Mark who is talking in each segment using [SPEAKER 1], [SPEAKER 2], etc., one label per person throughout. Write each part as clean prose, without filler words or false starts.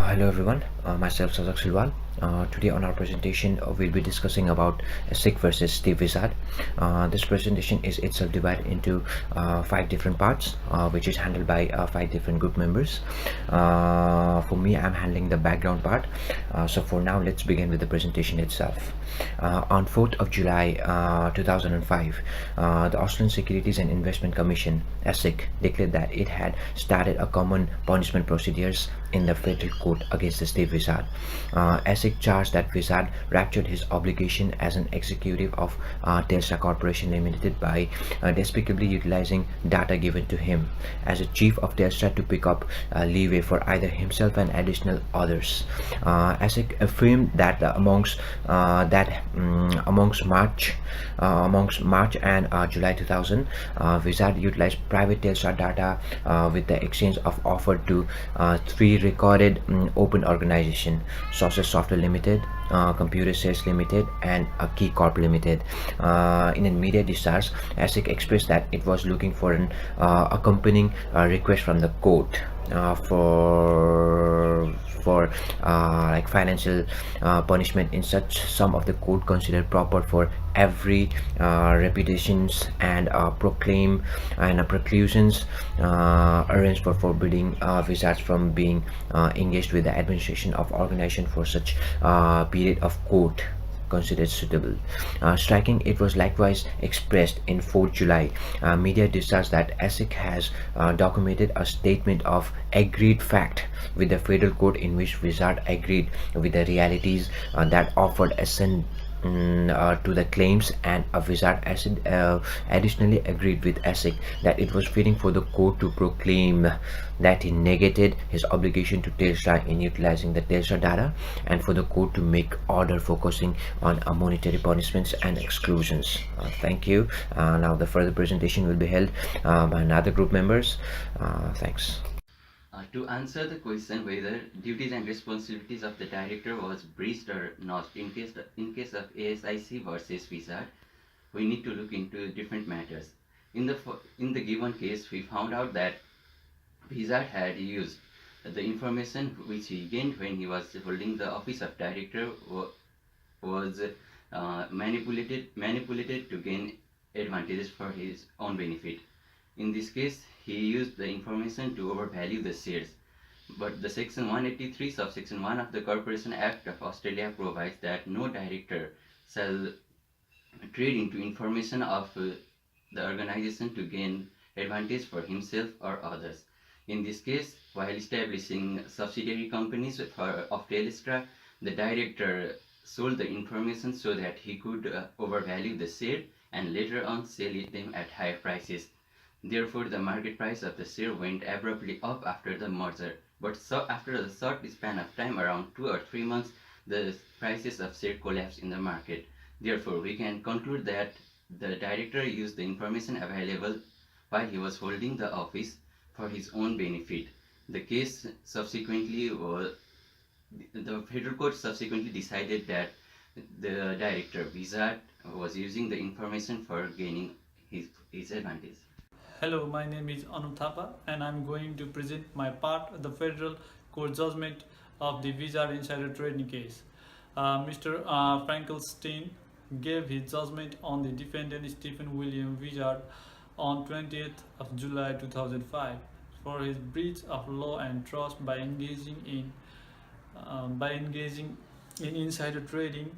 [SPEAKER 1] Hello everyone, myself Sazak Silwal. Today on our presentation we'll be discussing about SIG versus Steve Wizard. This presentation is itself divided into 5 different parts, which is handled by 5 different group members. For me, I'm handling the background part. So for now, let's begin with the presentation itself. On 4th of July 2005, the Australian Securities and Investment Commission (ASIC) declared that it had started a common punishment procedures in the federal court against the Steve Wizard. ASIC charged that Wizard ruptured his obligation as an executive of Telstra Corporation Limited by despicably utilizing data given to him as a chief of Telstra to pick up leeway for either himself and additional others. ASIC affirmed that amongst March and July 2000, Wizard utilized private Telstra data with the exchange of offer to 3 recorded open organization: Sources Software Limited, Computer Sales Limited, and Key Corp Limited. In a media discharge, ASIC expressed that it was looking for an accompanying request from the court for like financial punishment in such sum of the court considered proper for every reputations and preclusions arranged for forbidding Wizards from being engaged with the administration of organization for such period of court considered suitable. Striking, it was likewise expressed in 4th July media discharge that ASIC has documented a statement of agreed fact with the federal court in which Wizard agreed with the realities that offered assent to the claims, and Wizard additionally agreed with ASIC that it was fitting for the court to proclaim that he negated his obligation to Telstra in utilizing the Telstra data, and for the court to make order focusing on monetary punishments and exclusions. Thank you. Now the further presentation will be held by another group members. Thanks.
[SPEAKER 2] To answer the question whether duties and responsibilities of the director was breached or not in case of ASIC versus Wizard, we need to look into different matters. In the given case, we found out that Wizard had used the information which he gained when he was holding the office of director was manipulated to gain advantages for his own benefit. In this case, he used the information to overvalue the shares. But the Section 183 subsection 1 of the Corporation Act of Australia provides that no director shall trade into information of the organization to gain advantage for himself or others. In this case, while establishing subsidiary companies of Telstra, the director sold the information so that he could overvalue the share and later on sell them at higher prices. Therefore, the market price of the share went abruptly up after the merger. But after a short span of time, around 2 or 3 months, the prices of share collapsed in the market. Therefore, we can conclude that the director used the information available while he was holding the office for his own benefit. The case subsequently the federal court subsequently decided that the director Wizard was using the information for gaining his advantage.
[SPEAKER 3] Hello, my name is Anu Thapa and I'm going to present my part of the federal court judgment of the Wizard insider trading case. Mr. Frankenstein gave his judgment on the defendant Stephen William Wizard on 20th of July 2005 for his breach of law and trust by engaging in insider trading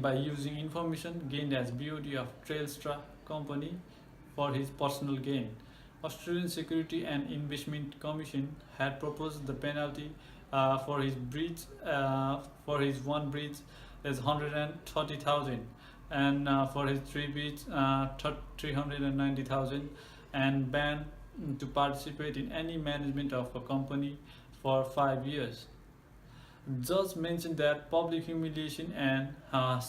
[SPEAKER 3] by using information gained as BOT of Telstra company for his personal gain. Australian Security and Investment Commission had proposed the penalty for his one breach is 130,000, and for his 3 breach 390,000, and ban to participate in any management of a company for 5 years. Judge mentioned that public humiliation and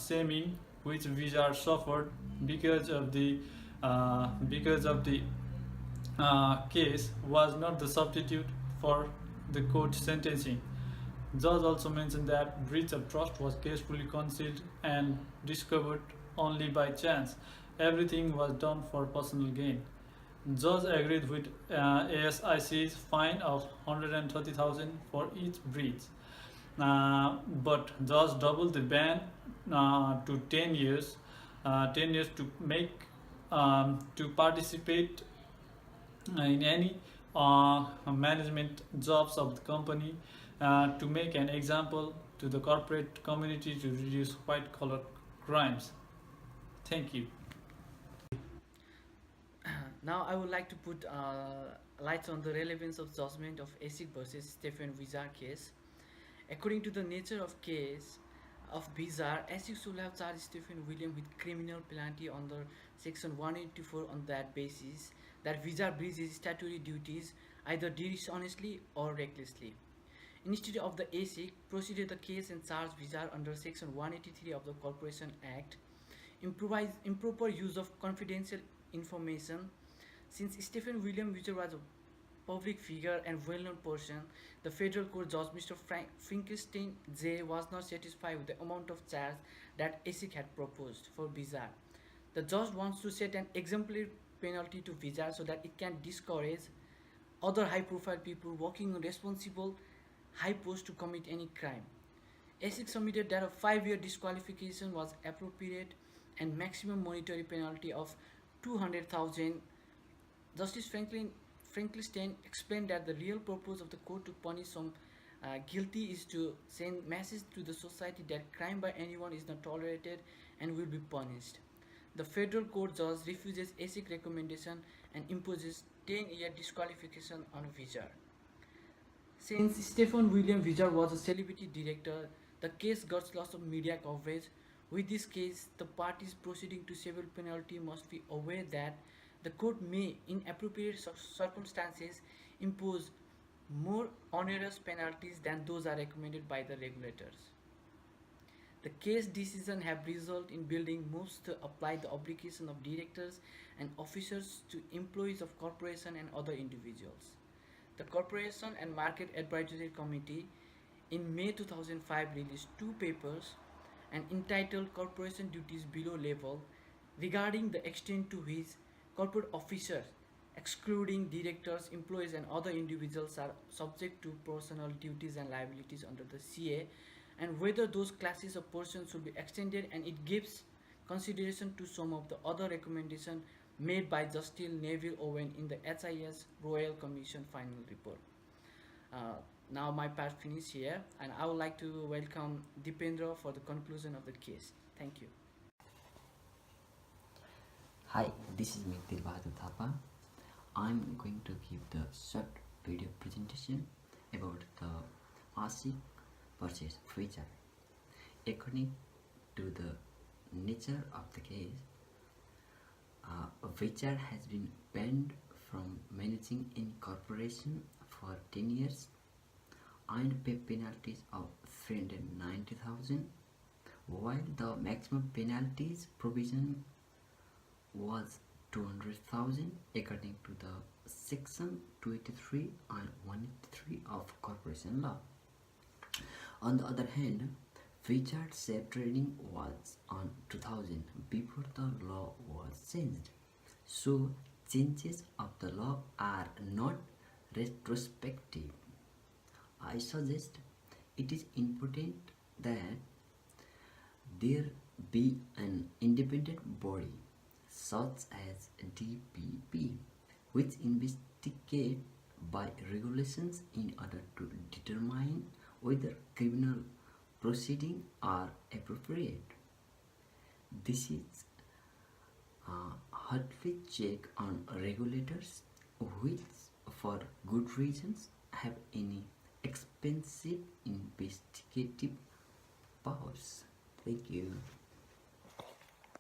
[SPEAKER 3] shaming which Wizard suffered because of the case was not the substitute for the court sentencing. Judge also mentioned that breach of trust was carefully concealed and discovered only by chance. Everything was done for personal gain. Judge agreed with ASIC's fine of 130,000 for each breach, but judge doubled the ban to 10 years, 10 years to make to participate in any management jobs of the company, to make an example to the corporate community to reduce white collar crimes. Thank you.
[SPEAKER 4] Now I would like to put lights on the relevance of judgment of ASIC versus Stephen Vizar case. According to the nature of case of Vizar, ASIC should have charged Stephen William with criminal penalty under section 184 on that basis that Vizar breached his statutory duties either dishonestly or recklessly. Instead of the ASIC proceeded the case and charged Vizar under section 183 of the Corporation Act, improper use of confidential information. Since Stephen William Vizar was a public figure and well-known person, the federal court judge Mr. Finkelstein J was not satisfied with the amount of charge that ASIC had proposed for Vizar. The judge wants to set an exemplary penalty to Vizar so that it can discourage other high-profile people working on responsible high posts to commit any crime. ASIC submitted that a 5-year disqualification was appropriate and maximum monetary penalty of 200,000. Justice Frankenstein explained that the real purpose of the court to punish some guilty is to send message to the society that crime by anyone is not tolerated and will be punished. The federal court judge refuses ASIC recommendation and imposes 10-year disqualification on Vizar. Since Stephen William Vizar was a celebrity director, the case got lots of media coverage. With this case, the parties proceeding to civil penalty must be aware that the court may, in appropriate circumstances, impose more onerous penalties than those are recommended by the regulators. The case decision have resulted in building moves to apply the obligation of directors and officers to employees of corporation and other individuals. The Corporation and Market Advisory Committee in May 2005 released 2 papers and entitled Corporation Duties Below Level regarding the extent to which corporate officers, excluding directors, employees and other individuals, are subject to personal duties and liabilities under the CA, and whether those classes of persons should be extended, and it gives consideration to some of the other recommendations made by Justice Neville Owen in the HIS Royal Commission final report. Now my part finished here, and I would like to welcome Dipendra for the conclusion of the case. Thank you.
[SPEAKER 5] Hi, this is me, Dilbahadur Thapa. I'm going to give the short video presentation about the ASIC versus Vizar. According to the nature of the case, Vizar has been banned from managing in corporation for 10 years and pay penalties of 390,000, while the maximum penalties provision was 200,000 according to the section 283 and 183 of corporation law. On the other hand, Vizar share trading was on 2000 before the law was changed, so changes of the law are not retrospective. I suggest it is important that there be an independent body such as DPP which investigate by regulations in order to determine whether criminal proceedings are appropriate. This is a hardly check on regulators which for good reasons have any expensive investigative powers. Thank you.